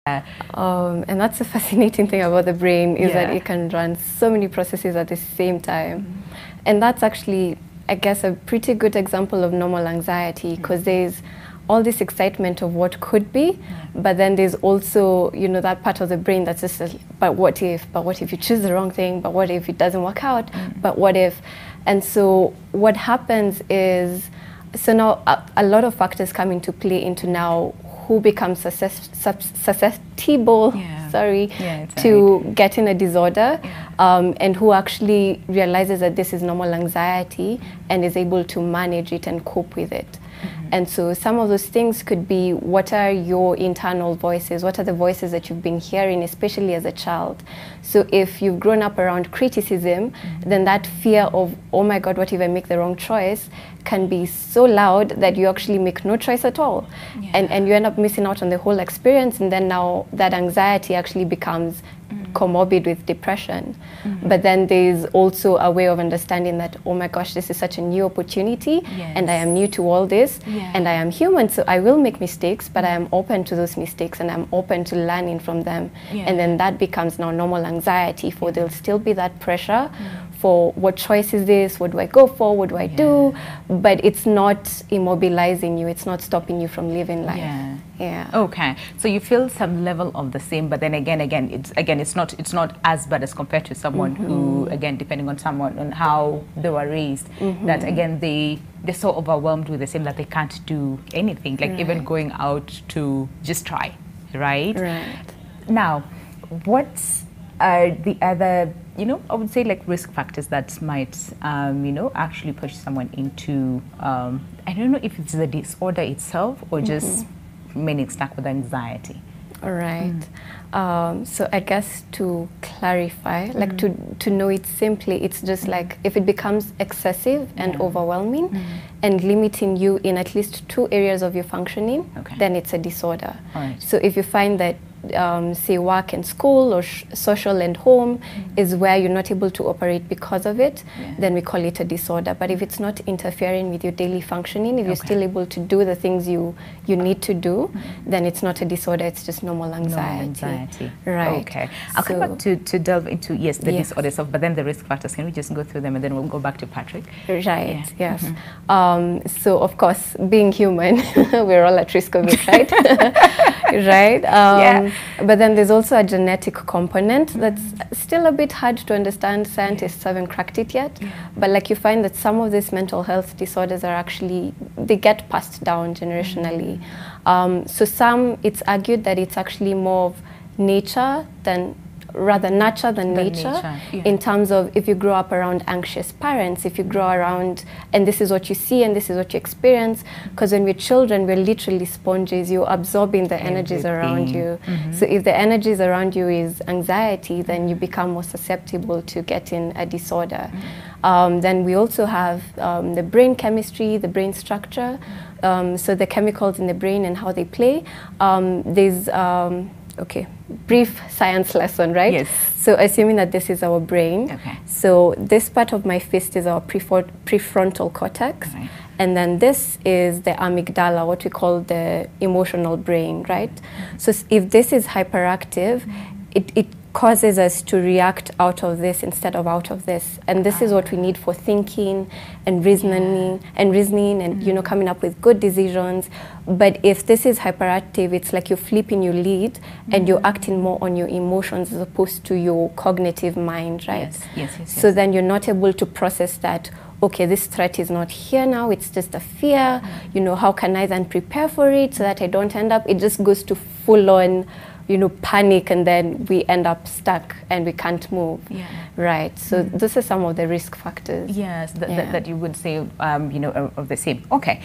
And that's the fascinating thing about the brain is that it can run so many processes at the same time. And that's actually, I guess, a pretty good example of normal anxiety, because there's all this excitement of what could be, but then there's also, you know, that part of the brain that's just, but what if you choose the wrong thing, but what if it doesn't work out, but what if? And so what happens is, so now a lot of factors come into play into now who becomes susceptible to getting a disorder, and who actually realizes that this is normal anxiety and is able to manage it and cope with it. And so some of those things could be, what are your internal voices? What are the voices that you've been hearing, especially as a child? So if you've grown up around criticism, then that fear of, oh my God, what if I make the wrong choice, can be so loud that you actually make no choice at all. And you end up missing out on the whole experience. And then now that anxiety actually becomes comorbid with depression. But then there's also a way of understanding that, oh my gosh, this is such a new opportunity, and I am new to all this, and I am human, so I will make mistakes, but I am open to those mistakes, and I'm open to learning from them. And then that becomes now normal anxiety, for there'll still be that pressure for what choice is this, what do I go for, what do I do, but it's not immobilizing you, it's not stopping you from living life. Okay, so you feel some level of the same, but then it's not as bad as compared to someone who, again, depending on someone on how they were raised, that again they're so overwhelmed with the same that they can't do anything, like even going out to just try, right? Now, what are the other, you know, I would say like risk factors that might, you know, actually push someone into, I don't know if it's the disorder itself or just remaining stuck with anxiety? All right. So I guess to clarify, like to know it simply, it's just like if it becomes excessive and overwhelming and limiting you in at least 2 areas of your functioning, then it's a disorder. So if you find that say work and school or social and home is where you're not able to operate because of it, then we call it a disorder. But if it's not interfering with your daily functioning, if you're still able to do the things you need to do, then it's not a disorder, it's just normal anxiety. Right. Okay. I'll come back to delve into, the disorder stuff, but then the risk factors, can we just go through them and then we'll go back to Patrick? Right, yes. So of course, being human, we're all at risk of it, right? Right? But then there's also a genetic component that's still a bit hard to understand. Scientists haven't cracked it yet. But like you find that some of these mental health disorders are actually, they get passed down generationally. So some, it's argued that it's actually more of nature than nurture than nature, in terms of if you grow up around anxious parents, if you grow around, and this is what you see and this is what you experience, because when we're children, we're literally sponges, you're absorbing the energies around you. So if the energies around you is anxiety, then you become more susceptible to getting a disorder. Then we also have the brain chemistry, the brain structure, so the chemicals in the brain and how they play. There's brief science lesson, right? Yes. So assuming that this is our brain, so this part of my fist is our prefrontal cortex, and then this is the amygdala, what we call the emotional brain, right? So if this is hyperactive, it causes us to react out of this instead of out of this, and this is what we need for thinking and reasoning and you know, coming up with good decisions. But if this is hyperactive, it's like you're flipping your lead and you're acting more on your emotions as opposed to your cognitive mind, right? So then you're not able to process that, okay, this threat is not here now, it's just a fear, you know, how can I then prepare for it so that I don't end up, it just goes to full on, you know, panic, and then we end up stuck and we can't move. Right. So this is some of the risk factors. Yes, that you would say, you know, of the same. Okay.